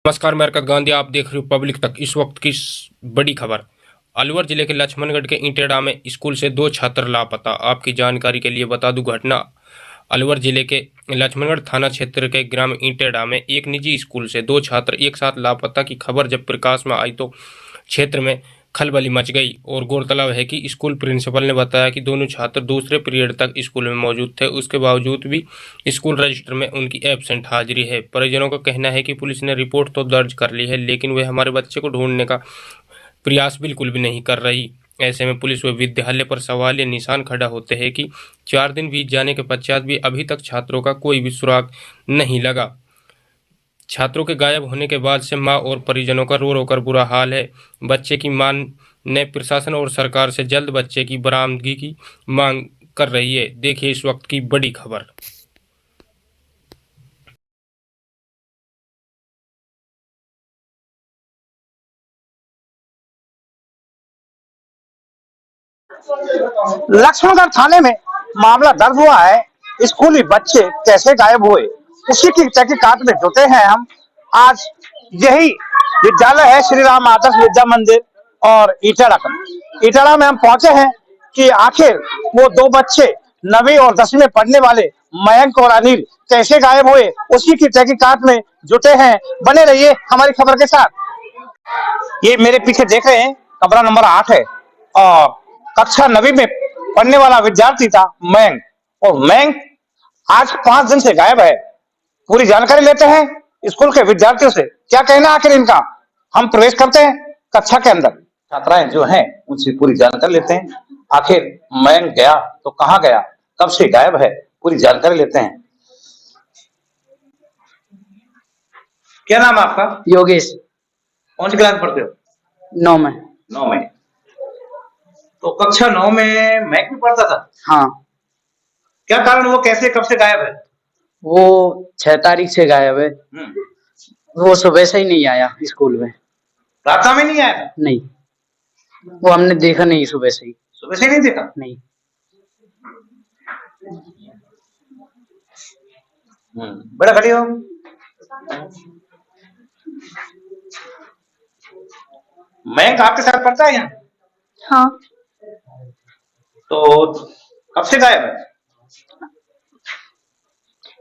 नमस्कार, मैं हरकत गांधी। आप देख रहे हो पब्लिक तक। इस वक्त की बड़ी खबर। अलवर जिले के लक्ष्मणगढ़ के ईंटेडा में स्कूल से 2 छात्र लापता। आपकी जानकारी के लिए बता दूं, घटना अलवर जिले के लक्ष्मणगढ़ थाना क्षेत्र के ग्राम ईंटेडा में एक निजी स्कूल से 2 छात्र एक साथ लापता की खबर जब प्रकाश में आई तो क्षेत्र में खलबली मच गई। और गौरतलब है कि स्कूल प्रिंसिपल ने बताया कि दोनों छात्र दूसरे पीरियड तक स्कूल में मौजूद थे। उसके बावजूद भी स्कूल रजिस्टर में उनकी एब्सेंट हाजिरी है। परिजनों का कहना है कि पुलिस ने रिपोर्ट तो दर्ज कर ली है, लेकिन वे हमारे बच्चे को ढूंढने का प्रयास बिल्कुल भी नहीं कर रही। ऐसे में पुलिस व विद्यालय पर सवाल या निशान खड़ा होते हैं कि 4 दिन बीत जाने के पश्चात भी अभी तक छात्रों का कोई भी सुराग नहीं लगा। छात्रों के गायब होने के बाद से मां और परिजनों का रो रो कर बुरा हाल है। बच्चे की मां ने प्रशासन और सरकार से जल्द बच्चे की बरामदगी की मांग कर रही है। देखिए इस वक्त की बड़ी खबर। लक्ष्मणगढ़ थाने में मामला दर्ज हुआ है। स्कूली बच्चे कैसे गायब हुए, उसी की तहकीकात में जुटे हैं हम। आज यही विद्यालय है श्री राम आदर्श विद्या मंदिर और ईटाड़ा में हम पहुंचे हैं कि आखिर वो 2 बच्चे 9वीं और 10वीं में पढ़ने वाले मयंक और अनिल कैसे गायब हुए, उसी की तहकीकात में जुटे हैं। बने रहिए हमारी खबर के साथ। ये मेरे पीछे देख रहे हैं, कमरा नंबर 8 है और कक्षा 9वीं में पढ़ने वाला विद्यार्थी था मयंक। और मयंक आज 5 दिन से गायब है। पूरी जानकारी लेते हैं स्कूल के विद्यार्थियों से, क्या कहना आखिर इनका। हम प्रवेश करते हैं कक्षा के अंदर, छात्राएं जो हैं उनसे पूरी जानकारी लेते हैं। आखिर मयंक गया तो कहाँ गया, कब से गायब है, पूरी जानकारी लेते हैं। क्या नाम है आपका? योगेश। कौन सी क्लास में पढ़ते हो? 9 में। 9 में। तो कक्षा 9 में मयंक भी पढ़ता था? हाँ। क्या कारण, वो कैसे कब से गायब है? वो 6 तारीख से गायब है। वो सुबह से ही नहीं आया स्कूल में। प्रार्थना में नहीं आया था? नहीं, वो हमने देखा नहीं सुबह से ही। सुबह से नहीं देखा? नहीं। बड़ा खड़ी हो। मयंक आपके साथ पढ़ता है यहाँ? हाँ। तो कब से गायब है?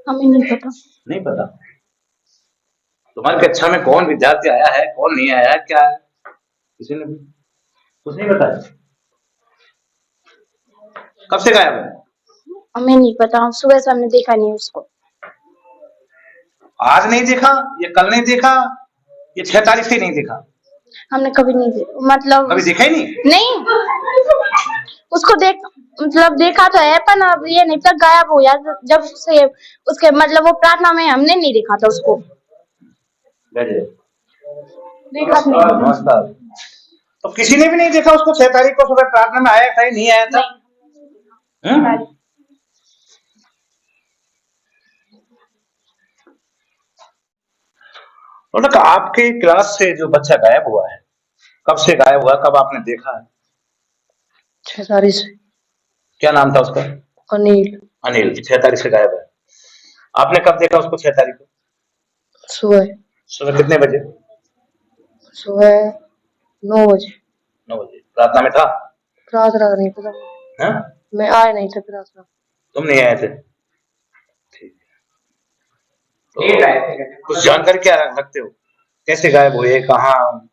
हमें नहीं पता। नहीं पता। तुम्हारी कक्षा में कौन विद्यार्थी आया है, कौन नहीं आया है, क्या है, किसी ने कुछ नहीं बताया? कब से गायब है? हमें नहीं पता, सुबह से हमने देखा नहीं उसको। आज नहीं देखा या कल नहीं देखा या 6 तारीख से नहीं देखा? हमने कभी नहीं देखा, मतलब कभी देखा ही नहीं? नहीं, उसको देखा तो है, पर अब ये नहीं तक गायब हो जाता जब से उसके मतलब वो प्रार्थना में हमने नहीं देखा था उसको। देखा नहीं। नमस्कार। तो किसी ने भी नहीं देखा उसको 6 तारीख को सुबह प्रार्थना में आया था या नहीं आया था? मतलब आपके क्लास से जो बच्चा गायब हुआ है, कब से गायब हुआ, कब आपने देखा है? 6 तारीख से। क्या नाम था उसका? अनिल। अनिल 6 तारीख से गायब है। आपने कब देखा उसको 6 तारीख को? सुबह। सुबह कितने बजे? सुबह 9 बजे। 9 बजे। प्रार्थना में था? प्रार्थना नहीं पता। हाँ? मैं आया नहीं था प्रार्थना। तुम नहीं आए थे? ठीक। तो कुछ जानकारी क्या रखते हो, कैसे गायब हुए, कहाँ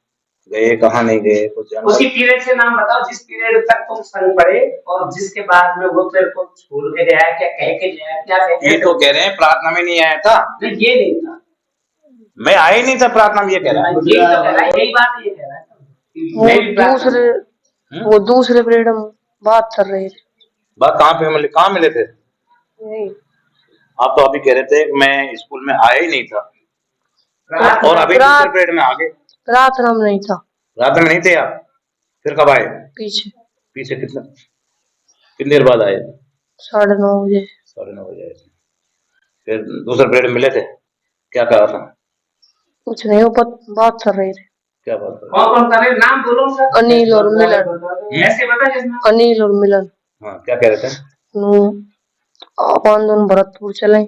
गए, कहाँ नहीं गए, कुछ जानकारी? उसी पीरियड से नाम बताओ जिस पीरियड तक तुम संग पढ़े और जिसके बाद में वो तेरे को छोड़ के गया, क्या कह के गया, क्या कह के? ये तो कह रहे हैं प्रार्थना में नहीं आया था। नहीं, ये नहीं था। मैं आया ही नहीं था प्रार्थना में, ये कह रहा है। यही तो कह रहा है, यही बात ये कह रहा है। वो दूसरे पीरियड में बात कर रहे थे। बात कहाँ मिले थे? यही। आप तो अभी कह रहे थे मैं स्कूल में आया ही नहीं था, और अभी दूसरे पीरियड में आ गए। प्रार्थना में नहीं था। रात में नहीं थे आप? फिर कब आए? पीछे। पीछे कितनी देर बाद आए? 9:30 बजे। 9:30 बजे आए थे। फिर दूसरे पीरियड में मिले थे, क्या कहा था? कुछ नहीं, वो बात कर रहे थे। क्या बात कर? कौन कौन कर रहे, नाम बोलो उनका। अनिल और मिलन। ऐसे बता जिसमें। अनिल और मिलन। हाँ, क्या कह रहे थे? अपन दोनों भरतपुर चले,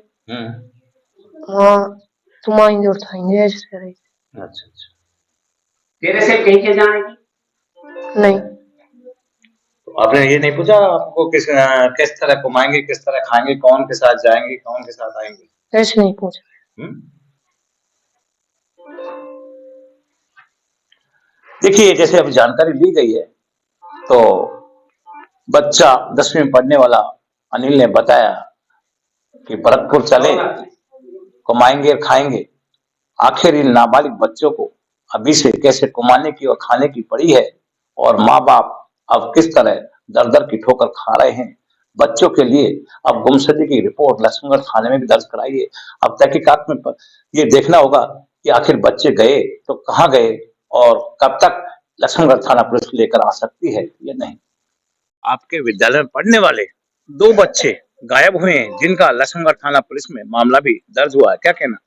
वहाँ तुम आएंगे और उठाएंगे, ऐसे कह रहे थे। अच्छा अच्छा। तेरे से कहीं के जाने की? नहीं। तो आपने ये नहीं पूछा आपको किस तरह घुमाएंगे, किस तरह खाएंगे, कौन के साथ जाएंगे, कौन के साथ आएंगे? ऐसे नहीं पूछा। हम्म? देखिए जैसे अब जानकारी ली गई है तो बच्चा 10वीं में पढ़ने वाला अनिल ने बताया कि भरतपुर चले, कमाएंगे और खाएंगे। आखिर इन नाबालिग बच्चों को अभी से कैसे कमाने की और खाने की पड़ी है और माँ बाप अब किस तरह दर दर की ठोकर खा रहे हैं बच्चों के लिए। अब गुमशुदगी की रिपोर्ट लक्ष्मणगढ़ थाने में भी दर्ज कराई है। अब तहकीकात में ये देखना होगा कि आखिर बच्चे गए तो कहाँ गए और कब तक लक्ष्मणगढ़ थाना पुलिस लेकर आ सकती है या नहीं। आपके विद्यालय में पढ़ने वाले 2 बच्चे गायब हुए हैं जिनका लक्ष्मणगढ़ थाना पुलिस में मामला भी दर्ज हुआ है, क्या कहना?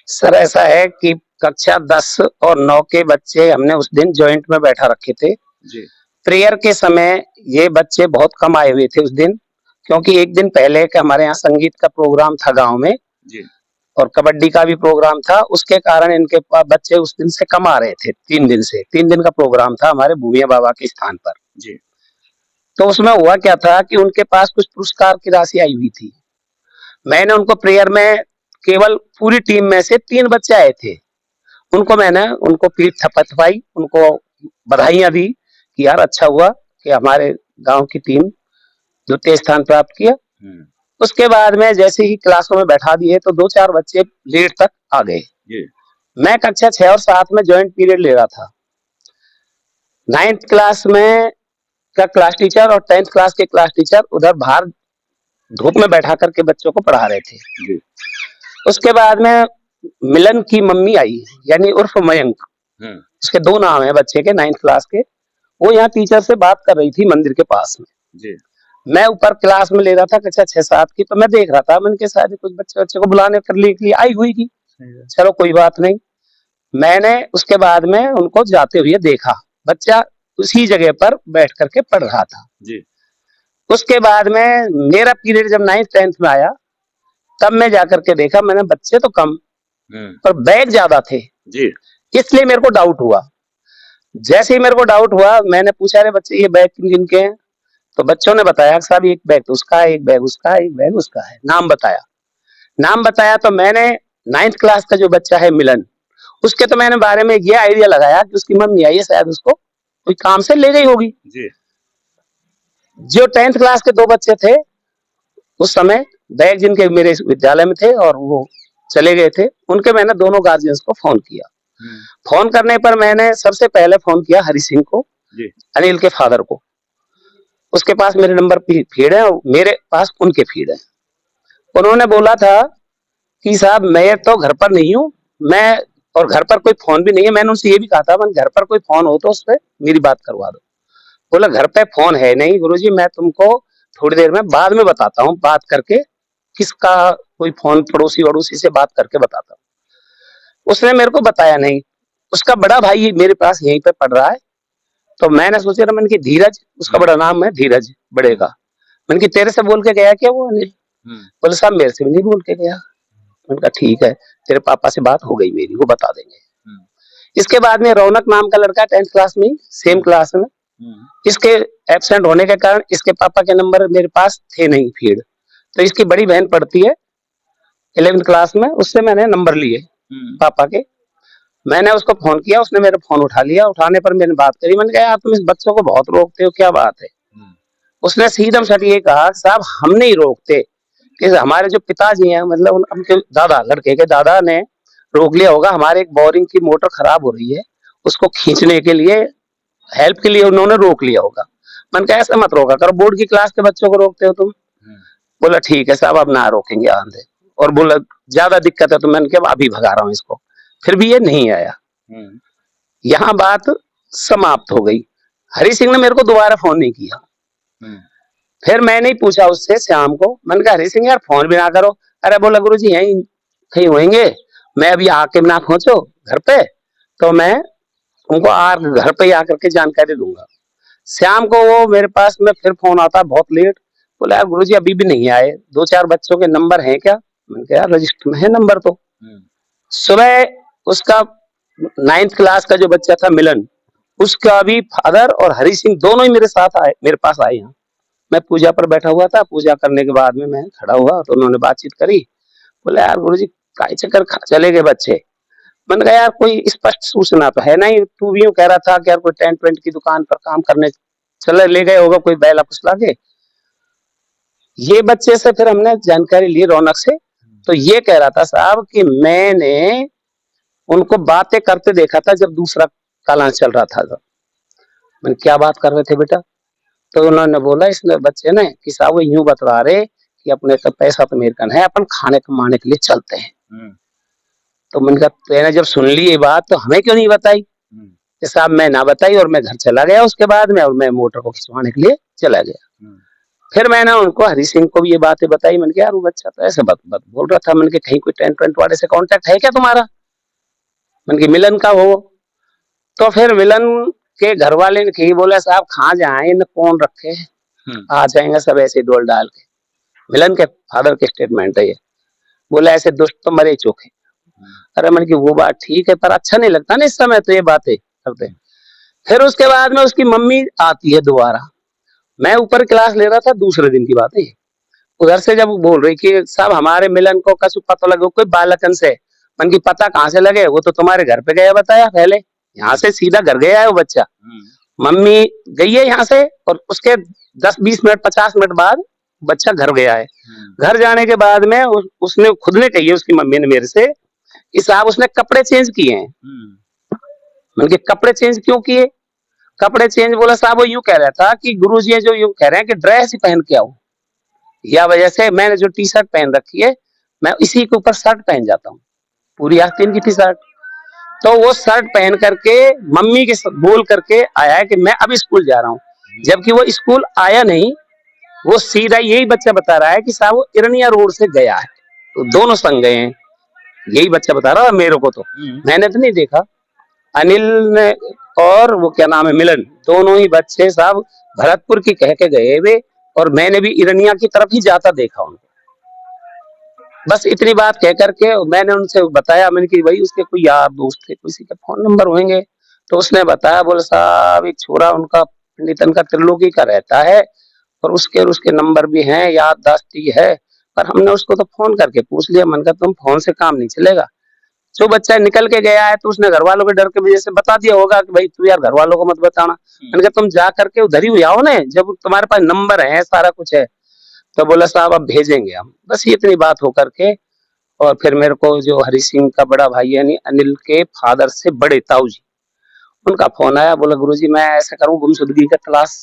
सर ऐसा है कि कक्षा 10 और 9 के बच्चे हमने उस दिन जॉइंट में बैठा रखे थे जी। प्रेयर के समय। ये बच्चे बहुत कम आए हुए थे उस दिन, क्योंकि एक दिन पहले के हमारे यहाँ संगीत का प्रोग्राम था गांव में जी। और कबड्डी का भी प्रोग्राम था। उसके कारण इनके पास बच्चे उस दिन से कम आ रहे थे। 3 दिन का प्रोग्राम था हमारे भूमिया बाबा के स्थान पर जी। तो उसमें हुआ क्या था कि उनके पास कुछ पुरस्कार की राशि आई हुई थी। मैंने उनको प्रेयर में केवल पूरी टीम में से 3 बच्चे आए थे, मैंने उनको पीठ थपथपाई, उनको बधाइयां दी कि यार अच्छा हुआ कि हमारे गांव की टीम द्वितीय स्थान प्राप्त किया। उसके बाद में जैसे ही क्लासों में बैठा दिए तो 2-4 बच्चे लेट तक आ गए। मैं कक्षा 6 और 7 में ज्वाइंट पीरियड ले रहा था। 9th क्लास में का क्लास टीचर और 10th क्लास के क्लास टीचर उधर बाहर धूप में बैठा करके बच्चों को पढ़ा रहे थे। उसके बाद में मिलन की मम्मी आई, यानी उर्फ मयंक, उसके 2 नाम है बच्चे के 9th क्लास के। वो यहाँ टीचर से बात कर रही थी मंदिर के पास में जी। मैं ऊपर क्लास में ले रहा था कक्षा 6-7 की, तो मैं देख रहा था मन के साथ कुछ बच्चे को बुलाने करने के लिए आई हुई थी। चलो कोई बात नहीं। मैंने उसके बाद में उनको जाते हुए देखा, बच्चा उसी जगह पर बैठ करके पढ़ रहा था जी। उसके बाद में मेरा पीरियड जब 9th 10th में आया तब मैं जाकर के देखा, मैंने बच्चे तो कम पर बैग ज्यादा थे जी। इसलिए मेरे को डाउट हुआ। जैसे ही मेरे को डाउट हुआ मैंने पूछा, अरे बच्चे ये बैग किन किन के हैं? तो बच्चों ने बताया साहब एक बैग तो उसका है, एक बैग उसका है, एक बैग उसका है। नाम बताया तो मैंने 9th क्लास का जो बच्चा है मिलन, उसके तो मैंने बारे में ये आइडिया लगाया कि उसकी मम्मी आई है, शायद उसको कोई काम से ले गई होगी जी। जो 10th क्लास के 2 बच्चे थे उस समय बैग जिनके मेरे विद्यालय में थे और वो चले गए थे, उनके मैंने दोनों गार्जियंस को फोन किया। फोन करने पर मैंने सबसे पहले फोन किया हरि सिंह को, अनिल के फादर को। उसके पास मेरे नंबर फीड है और मेरे पास उनके फीड है। उन्होंने बोला था कि साहब मैं तो घर पर नहीं हूँ, मैं और घर पर कोई फोन भी नहीं है। मैंने उनसे ये भी कहा था घर पर कोई फोन हो तो उस पर मेरी बात करवा दो। बोला घर पे फोन है नहीं गुरुजी, मैं तुमको थोड़ी देर में बाद में बताता हूँ, बात करके किसका कोई फोन पड़ोसी वड़ोसी से बात करके बताता हूँ। उसने मेरे को बताया नहीं। उसका बड़ा भाई मेरे पास यहीं पे पढ़ रहा है, तो मैंने सोचा मैंने कि धीरज, उसका बड़ा नाम है धीरज बड़े का। मैंने कि तेरे से बोल के गया क्या वो अनिल? बोले साहब मेरे से भी नहीं बोल के गया। मैंने कहा ठीक है, तेरे पापा से बात हो गई मेरी, वो बता देंगे। इसके बाद में रौनक नाम का लड़का 10th क्लास में सेम क्लास में, इसके एब्सेंट होने के कारण इसके पापा के नंबर मेरे पास थे नहीं फीड। तो इसकी बड़ी बहन पढ़ती है 11th क्लास में, उससे मैंने नंबर लिए पापा के। मैंने उसको फोन किया, उसने मेरा फोन उठा लिया। उठाने पर मैंने बात करी, मैंने कहा तुम इस बच्चों को बहुत रोकते हो, क्या बात है? उसने सीधम सट ये कहा साहब हम नहीं रोकते, कि हमारे जो पिताजी हैं मतलब उनके दादा, लड़के के दादा ने रोक लिया होगा। हमारे एक बोरिंग की मोटर खराब हो रही है, उसको खींचने के लिए हेल्प के लिए उन्होंने रोक लिया होगा। मैंने कहा ऐसा मत रोका करो, बोर्ड की क्लास के बच्चों को रोकते हो तुम। बोला ठीक है साहब अब ना रोकेंगे आंधे। और बोला ज्यादा दिक्कत है तो मैंने कहा अभी भगा रहा हूँ इसको। फिर भी ये नहीं आया। यहाँ बात समाप्त हो गई। हरि सिंह ने मेरे को दोबारा फोन नहीं किया। फिर मैंने ही पूछा उससे शाम को, मैंने कहा हरि सिंह यार फोन भी ना करो। अरे बोला गुरुजी यहीं कहीं होंगे, मैं अभी आके ना पहुंचो घर पे तो मैं उनको घर पे आकर के जानकारी दूंगा। शाम को वो मेरे पास में फिर फोन आता बहुत लेट। बोला यार गुरुजी अभी भी नहीं आए, 2-4 बच्चों के नंबर हैं क्या? मैंने कहा यार रजिस्टर में है नंबर तो। सुबह उसका 9th क्लास का जो बच्चा था मिलन, उसका भी फादर और हरी सिंह दोनों ही मेरे साथ आए, मेरे पास आए यहाँ। मैं पूजा पर बैठा हुआ था, पूजा करने के बाद में मैं खड़ा हुआ तो उन्होंने बातचीत करी। बोले यार गुरुजी काय चक्कर चले गए बच्चे। मैंने कहा यार कोई स्पष्ट सूचना तो है नहीं, तू भी यूं कह रहा था कि यार कोई टेंट वेंट की दुकान पर काम करने चले ले गए होगा कोई बैला फुसला के। ये बच्चे से फिर हमने जानकारी ली रौनक से, तो ये कह रहा था साहब कि मैंने उनको बातें करते देखा था जब दूसरा कालांश चल रहा था। मैंने क्या बात कर रहे थे बेटा? तो उन्होंने बोला इसने बच्चे ने कि साहब वो यूं बतला रहे कि अपने तो पैसा तो मेरे कन है, अपन खाने कमाने के लिए चलते हैं। तो मैंने कहा मैंने जब सुन ली ये बात तो हमें क्यों नहीं बताई? कि साहब मैं ना बताई और मैं घर चला गया उसके बाद में, और मैं मोटर को खिंचवाने के लिए चला गया। फिर मैंने उनको हरी सिंह को भी ये बातें बताई। मैंने कहा यार वो बच्चा तो ऐसे बात बोल रहा था। मैंने कहा कहीं कोई टेंट वेंट वाले से कांटेक्ट है क्या तुम्हारा? मैंने कहा मिलन का हो। तो फिर मिलन के घर वाले ने कही, बोला साहब कहाँ जाए न कौन रखे, आ जाएंगे सब ऐसे डोल डाल के। मिलन के फादर के स्टेटमेंट है ये। बोला ऐसे दुष्ट तो मरे चोखे। अरे मैंने की वो बात ठीक है पर अच्छा नहीं लगता ना इस समय तो ये बातें करते। फिर उसके बाद में उसकी मम्मी आती है दोबारा। मैं ऊपर क्लास ले रहा था, दूसरे दिन की बात है। उधर से जब बोल रही कि साहब हमारे मिलन को कसु पता लगे कोई बालकन से। मन की पता कहाँ से लगे, वो तो तुम्हारे घर पे गया बताया पहले, यहाँ से सीधा घर गया है वो बच्चा। मम्मी गई है यहाँ से और उसके 10-20 मिनट 50 मिनट बाद बच्चा घर गया है। घर जाने के बाद में उसने खुद ने कही है उसकी मम्मी ने मेरे से कि साहब उसने कपड़े चेंज किए हैं। मैंने कपड़े चेंज क्यों किए? कपड़े चेंज बोला साहब वो यूं कह रहा था कि गुरुजी जो यूं कह रहे हैं कि ड्रेस ही पहन के आओ, या वजह से मैंने जो टी शर्ट पहन रखी है मैं इसी के ऊपर शर्ट पहन जाता हूँ, पूरी आस्तीन की टी शर्ट। तो वो शर्ट पहन करके मम्मी के बोल करके आया है कि मैं अभी स्कूल जा रहा हूँ, जबकि वो स्कूल आया नहीं। वो सीधा यही बच्चा बता रहा है कि साहब वो इरनिया रोड से गया है, तो दोनों संग गए हैं। यही बच्चा बता रहा है मेरे को, तो मैंने तो नहीं देखा। अनिल ने और वो क्या नाम है मिलन, दोनों ही बच्चे साहब भरतपुर की कह के गए वे, और मैंने भी इरनिया की तरफ ही जाता देखा उनको। बस इतनी बात कह करके मैंने उनसे बताया, मैंने कि भाई उसके कोई यार दोस्त थे, किसी के फोन नंबर होंगे। तो उसने बताया, बोले साहब एक छोरा उनका नितिन का त्रिलोकी का रहता है और उसके नंबर भी हैं, याददाश्त है। पर हमने उसको तो फोन करके पूछ लिया। मन का तुम फोन से काम नहीं चलेगा। जो बच्चा निकल के गया है तो उसने घर वालों के डर के वजह से बता दिया होगा कि भाई तू यार घर वालों को मत बताना। मैंने कहा तुम जा करके उधर ही आओ ना, जब तुम्हारे पास नंबर है सारा कुछ है। तो बोला साहब अब भेजेंगे हम। बस ये इतनी बात होकर के, और फिर मेरे को जो हरि सिंह का बड़ा भाई यानी अनिल के फादर से बड़े ताऊ जी, उनका फोन आया। बोला गुरुजी मैं ऐसा करूं, गुमशुदगी का तलाश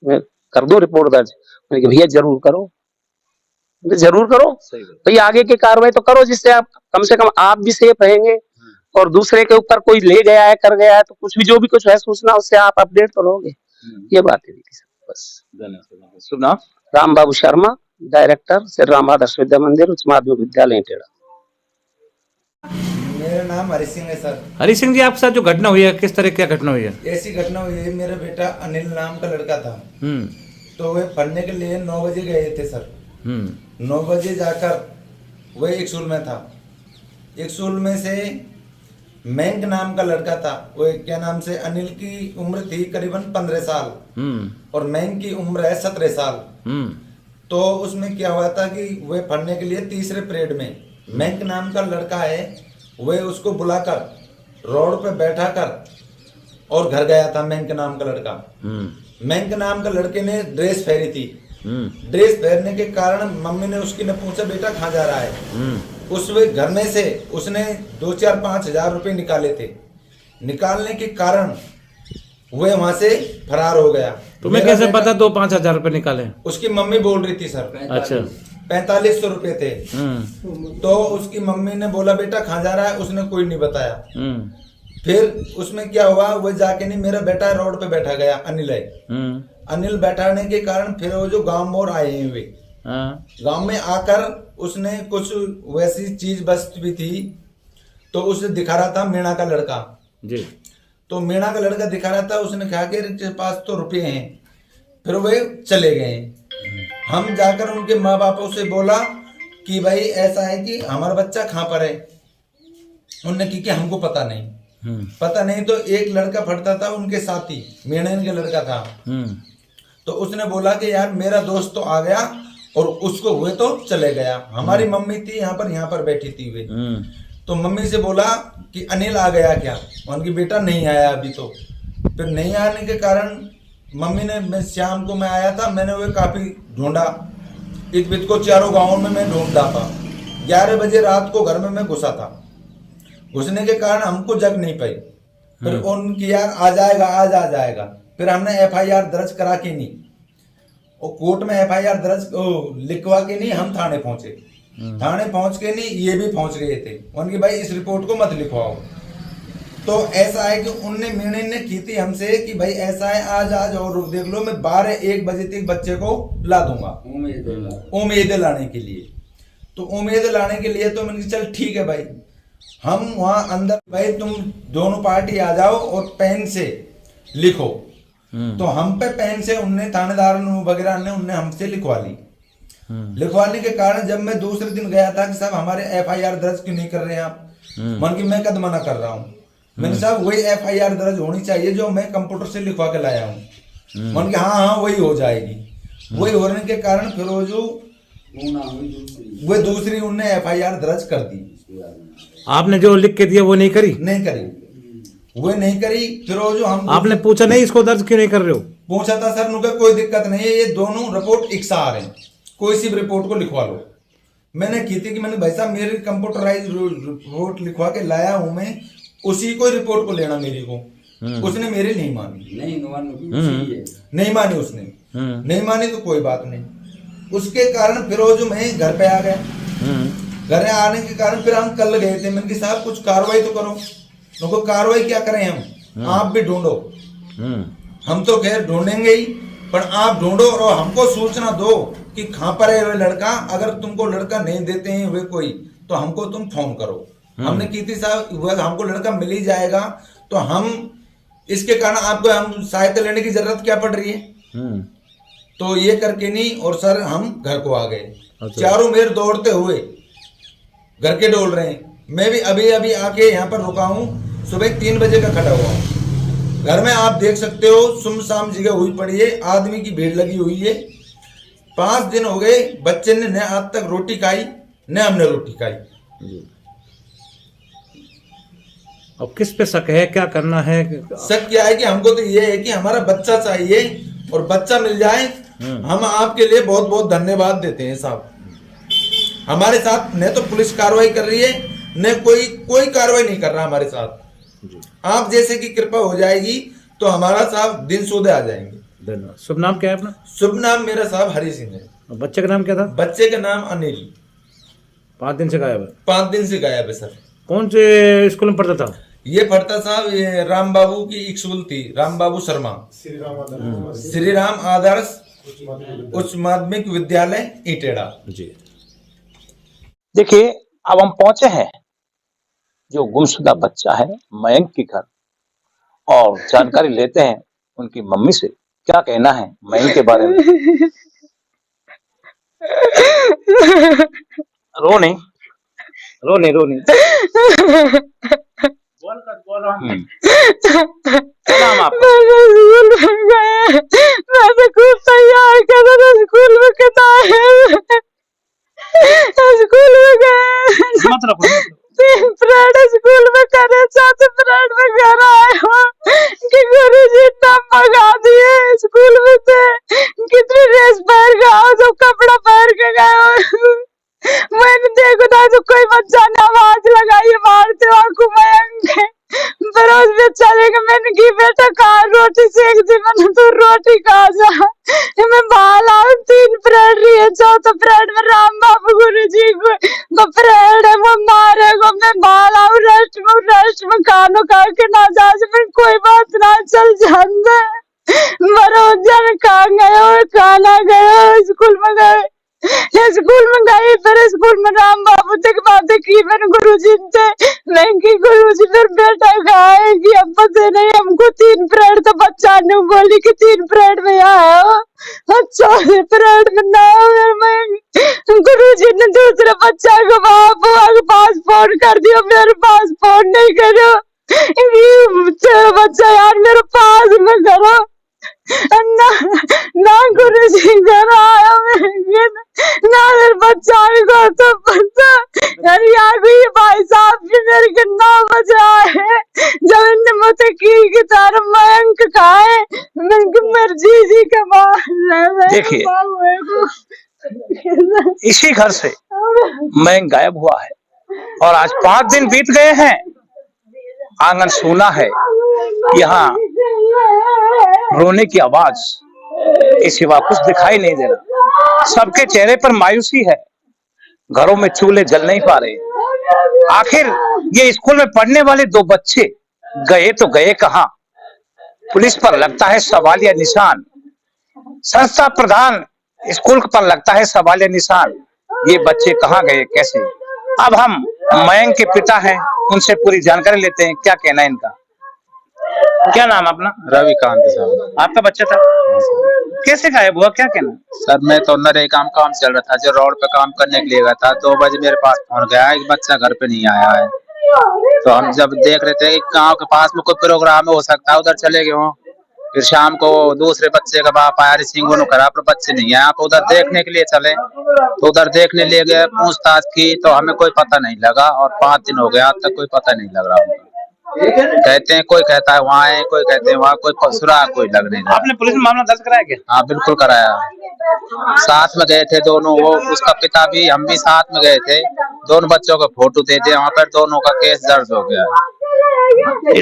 कर दूं, रिपोर्ट दर्ज। मैंने कहा भैया जरूर करो, जरूर करो भाई, आगे की कार्रवाई तो करो जिससे आप कम से कम आप भी सेफ रहेंगे और दूसरे के ऊपर कोई ले गया है कर गया है तो कुछ भी जो भी कुछ है सूचना उससे आप अपडेट तो रहोगे। ये बात है बस। शुभ नाम? राम बाबू शर्मा, डायरेक्टर श्री राम आदर्श विद्या मंदिर उच्च माध्यमिक विद्यालय टेढ़ा। मेरा नाम हरि सिंह है सर। हरि सिंह जी, आपके साथ जो घटना हुई है किस तरह क्या घटना हुई है? ऐसी घटना हुई है, मेरा बेटा अनिल नाम का लड़का था। तो वे पढ़ने के लिए 9 बजे गए थे सर। 9 बजे जाकर वह एक स्कूल में था। एक स्कूल में से मैंक नाम का लड़का था। वो क्या नाम से अनिल की उम्र थी करीबन 15 साल और मैंक की उम्र है 17 साल। तो उसमें क्या हुआ था कि वह पढ़ने के लिए तीसरे पीरियड में मैंक नाम का लड़का है, वह उसको बुलाकर रोड पे बैठा कर और घर गया था। मैंक नाम का लड़का, मैंक नाम का लड़के ने ड्रेस फेरी थी। ड्रेस पहनने के कारण मम्मी ने उसकी ने पूछा बेटा कहाँ जा रहा है। उस घर में से उसने 2-4-5 हजार रुपए निकाले थे। निकालने के कारण वह वहां से फरार हो गया। तुम्हें कैसे पता 2-5 हजार रुपए निकाले? उसकी मम्मी बोल रही थी सर। अच्छा, 4500 रुपए थे। तो उसकी मम्मी ने बोला बेटा कहाँ जा रहा है, उसने कोई नहीं बताया। फिर उसमें क्या हुआ, वो जाके नहीं, मेरा बेटा रोड पे बैठा गया अनिल है। अनिल बैठाने के कारण फिर वो जो गांव मोर आए हैं वे गांव में आकर उसने कुछ वैसी चीज वस्तु भी थी तो उसे दिखा रहा था मीणा का लड़का जी। तो मीणा का लड़का दिखा रहा था, उसने कहा कि इसके पास तो रुपये हैं। फिर वे चले गए। हम जाकर उनके माँ बापों से बोला कि भाई ऐसा है कि हमारा बच्चा कहाँ पर है। उन्होंने की कि हमको पता नहीं। पता नहीं तो एक लड़का पढ़ता था उनके साथी, मेणन के लड़का था। तो उसने बोला कि यार मेरा दोस्त तो आ गया और उसको हुए तो चले गया। हमारी मम्मी थी यहाँ पर बैठी थी वे। तो मम्मी से बोला कि अनिल आ गया क्या? उनकी बेटा नहीं आया अभी। तो फिर नहीं आने के कारण मम्मी ने, मैं शाम को मैं आया था, मैंने वो काफी ढूंढा, इत बित को चारों गांवों में मैं ढूंढता था। 11 बजे रात को घर में मैं घुसा था। घुसने के कारण हमको जग नहीं पाई। फिर उनकी यार आ जाएगा, आज आ जाएगा। फिर हमने FIR दर्ज करा के नहीं, और कोर्ट में FIR दर्ज लिखवा के नहीं हम थाने पहुंचे। थाने पहुंच के नहीं, ये भी पहुंच गए थे। उनकी भाई इस रिपोर्ट को मत लिखवाओ। तो ऐसा है कि उनने मीणन ने की थी हमसे कि भाई ऐसा है, आज और देख लो, मैं 12-1 बजे तक बच्चे को ला दूंगा उम्मीद लाने के लिए। तो उम्मीद लाने के लिए तो मैंने चल ठीक है भाई, हम वहां अंदर, भाई तुम दोनों पार्टी आ जाओ और पेन से लिखो। तो हम पे पेन से उनने, थानेदार वगैरह ने उनने हमसे लिखवा ली। लिखवाने के कारण जब मैं दूसरे दिन गया था कि साहब हमारे FIR दर्ज क्यों नहीं कर रहे हैं आप? मन की मैं कद मना कर रहा हूँ। मैंने साहब वही FIR दर्ज होनी चाहिए जो मैं कंप्यूटर से लिखवा के लाया हूँ। मन की हाँ वही हो जाएगी। वही होने के कारण फिर वो जो वो दूसरी उनने FIR दर्ज कर दी। आपने जो लिख के दिया वो नहीं करी? नहीं करी, वो नहीं करी। फिर वो जो हम, आपने पूछा नहीं इसको दर्ज क्यों नहीं कर रहे हो? पूछा था सर, नुका कोई दिक्कत नहीं है, ये दोनों रिपोर्ट एक सा आ रहे हैं, कोई सी भी रिपोर्ट को लिखवा लो। मैंने की थी कि मैंने भाई साहब मेरी कंप्यूटराइज रिपोर्ट लिखवा के लाया हूं मैं, उसी को रिपोर्ट को लेना मेरी को। उसने मेरी नहीं मानी, नहीं मानी उसने, नहीं मानी तो कोई बात नहीं। उसके कारण फिर वो जो मैं घर पे आ गया। घर आने के कारण फिर हम कल गए थे। मैंने कहा साहब कुछ कार्रवाई तो करो। उनको कार्रवाई क्या करें हम, आप भी ढूंढो। हम तो खैर ढूंढेंगे ही, पर आप ढूंढो और हमको सूचना दो कि कहाँ पर है वो लड़का। अगर तुमको लड़का नहीं देते हैं वे कोई, तो हमको तुम फोन करो। हमने की थी साहब, हमको लड़का मिल ही जाएगा। तो हम इसके कारण आपको हम सहायता लेने की जरूरत क्या पड़ रही है? तो ये करके नहीं, और सर हम घर को आ गए। चारों मेरे दौड़ते हुए घर के डोल रहे हैं। मैं भी अभी अभी आके यहाँ पर रुका हूँ, सुबह 3 बजे का खड़ा हुआ हूँ। घर में आप देख सकते हो सुमसाम जगह हुई पड़ी है, आदमी की भीड़ लगी हुई है। 5 दिन हो गए, बच्चे ने न आज तक रोटी खाई, न हमने रोटी खाई। अब किस पे शक है, क्या करना है? शक क्या है कि हमको तो ये है कि हमारा बच्चा चाहिए, और बच्चा मिल जाए। हम आपके लिए बहुत बहुत धन्यवाद देते हैं साहब। हमारे साथ न तो पुलिस कार्रवाई कर रही है, न कोई कार्रवाई नहीं कर रहा हमारे साथ। आप जैसे की कृपा हो जाएगी तो हमारा साहब दिन सूधे आ जाएंगे। धन्यवाद। शुभ नाम क्या है अपना? शुभ नाम मेरा साहब हरि सिंह है। बच्चे का नाम क्या था? बच्चे का नाम अनिल। 5 दिन से गायब है? 5 दिन से गायब है सर। कौन से स्कूल में पढ़ता था? ये पढ़ता साहब, ये राम बाबू की एक स्कूल थी, राम बाबू शर्मा, श्री राम आदर्श उच्च माध्यमिक विद्यालय ईटेड़ा जी। देखिए अब हम पहुंचे हैं जो गुमशुदा बच्चा है मयंक के घर, और जानकारी लेते हैं उनकी मम्मी से क्या कहना है मयंक के बारे में। रो नहीं। क्या नाम आपका? मैं तो खूब तैयार कर रहा था, स्कूल में स्कूल में गए, मतलब 3 पीरियड स्कूल में करे, 4थे पीरियड में घर आए हो कि गुरुजी इतना भगा दिए स्कूल में से, कितनी ड्रेस पहन के आओ, सब कपड़ा पहन के गए। मैंने देखो था जो कोई बच्चा ने आवाज लगाई, मारते आंखों में बरोज में चलेगा। मैंने की बेटा कहा रोटी सेक दी, मैंने तो रोटी खा जा। मैं बाहर आऊं, 3 पीरियड रही है, 4था पीरियड में राम बाबू गुरु जी को पीरियड है, वो मारेगा। मैं बाहर आऊं, रेस्ट में खानो खा के ना जा, फिर कोई बात ना चल जाते। बरोज जन खा गए, खाना गए, स्कूल में गए, फिर स्कूल में राम बाबू तक बातें की मैंने गुरुजी से। नहीं गुरुजी फिर बेटा खाएगी, अब पता नहीं हमको 3 पीरियड तो बच्चा ने बोली कि 3 पीरियड में आया, अच्छा 4 पीरियड में ना। गुरुजी ने दूसरे बच्चा को पास फोन कर दिया, मेरे पास फोन नहीं करो। तेरा बच्चा यार मेरे पास में करो ना ना गुरुजी घर आया मैं ना मेरे बच्चा को तो बच्चा यार यार भी भाई साहब भी मेरे के 9 बजे आए जब इनने मुझे की तार मयंक खाए मेरे जी के देखिए इसी घर से मयंक गायब हुआ है और आज 5 दिन बीत गए हैं। आंगन सूना है, यहाँ रोने की आवाज के सिवा कुछ दिखाई नहीं दे रहा। सबके चेहरे पर मायूसी है, घरों में चूल्हे जल नहीं पा रहे। आखिर ये स्कूल में पढ़ने वाले 2 बच्चे गए तो गए कहां? पुलिस पर लगता है सवालिया निशान, संस्था प्रधान स्कूल पर लगता है सवालिया निशान। ये बच्चे कहां गए, कैसे? अब हम मयंक के पिता हैं, उनसे पूरी जानकारी लेते हैं, क्या कहना है इनका। क्या नाम अपना? रविकांत साहब। आपका बच्चा था, कैसे गायब हुआ, क्या कहना? सर मैं तो नरेगा में काम चल रहा था, जो रोड पे काम करने के लिए गया था। 2 बजे मेरे पास फोन गया, एक बच्चा घर पे नहीं आया है। तो हम जब देख रहे थे गांव के पास में कोई प्रोग्राम हो सकता है, उधर चले गए हों। फिर शाम को दूसरे बच्चे का बाप आया, सिंह खराब पर बच्चे नहीं आया, आप उधर देखने के लिए चले। तो उधर देखने ले गए, पूछताछ की तो हमें कोई पता नहीं लगा और 5 दिन हो गया, आज तक कोई पता नहीं लग रहा उनका। कहते हैं, कोई कहता है वहाँ है, कोई कहते हैं वहाँ, कोई सुराग कोई लग नहीं रहा। आपने पुलिस में मामला दर्ज कराया क्या? हाँ बिल्कुल कराया, साथ में गए थे दोनों, वो उसका पिता भी, हम भी साथ में गए थे। दोनों बच्चों का फोटो दे दिया, वहाँ पर दोनों का केस दर्ज हो गया।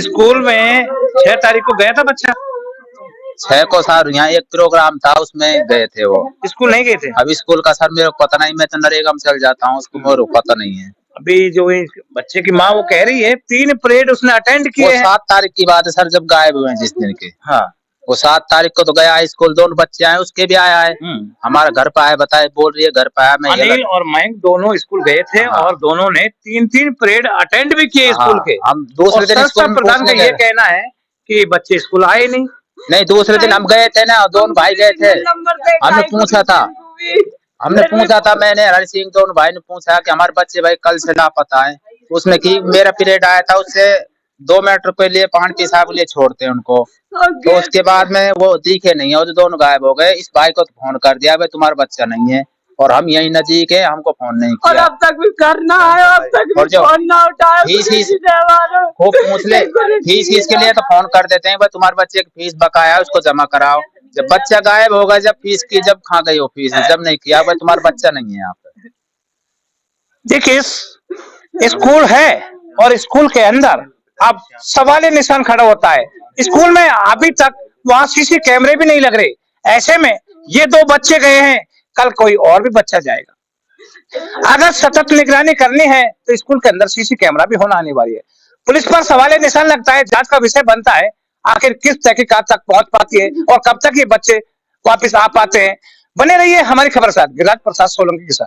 स्कूल में 6 तारीख को गया था बच्चा? 6 को सर यहाँ एक प्रोग्राम था, उसमें गए थे वो। स्कूल नहीं गए थे? अभी स्कूल का सर मेरे को पता नहीं, मैं तो नरेगा में चल जाता हूँ, उसको मेरे को पता नहीं है। अभी जो बच्चे की माँ वो कह रही है 3 परेड उसने अटेंड किए हैं। 7 तारीख की बात है सर, जब गायब हुए हैं जिस दिन के। हाँ वो 7 तारीख को तो गया स्कूल, दोनों बच्चे आए, उसके भी आया है। हमारा घर पे आया, बताए, बोल रही है घर पे आया। मैं अनिल और मयंक दोनों स्कूल गए थे। हाँ। और दोनों ने 3 परेड अटेंड भी किए स्कूल के। हम दूसरे दिन स्कूल प्रधान का ये कहना है कि बच्चे स्कूल आए नहीं। दूसरे दिन हम गए थे ना, दोनों भाई गए थे, हमने पूछा था मैंने हरि सिंह, दोनों भाई ने पूछा कि हमारे बच्चे भाई कल से लापता है। उसने की मेरा पीरियड आया था, उससे 2 मिनट के लिए पानी पेशाब के लिए छोड़ते हैं उनको। तो उसके बाद में वो दिखे नहीं है, वो दोनों गायब हो गए। इस भाई को तो फोन कर दिया, भाई तुम्हारा बच्चा नहीं है, और हम यही नजदीक है, हमको फोन नहीं किया। और अब तक भी करना है, अब तक भी फोन ना उठाया। फीस खूब पूछ ले, फीस के लिए तो फोन कर देते हैं, भाई तुम्हारे बच्चे की फीस बकाया है, उसको जमा कराओ। जब बच्चा गायब होगा, जब फीस की, जब खा गई हो फीस, जब नहीं किया, भाई तुम्हारा बच्चा नहीं है यहाँ पे। देखिए स्कूल है और स्कूल के अंदर अब सवालिया निशान खड़ा होता है। स्कूल में अभी तक वहां सीसी कैमरे भी नहीं लग रहे। ऐसे में ये 2 बच्चे गए हैं, कल कोई और भी बच्चा जाएगा। अगर सतत निगरानी करनी है तो स्कूल के अंदर सीसी कैमरा भी होना अनिवार्य है। पुलिस पर सवालिया निशान लगता है, जांच का विषय बनता है आखिर किस तहकीकात तक पहुंच पाती है और कब तक ये बच्चे वापस आ पाते हैं। बने रहिए हमारी खबर साथ, गिरिराज प्रसाद सोलंकी के साथ।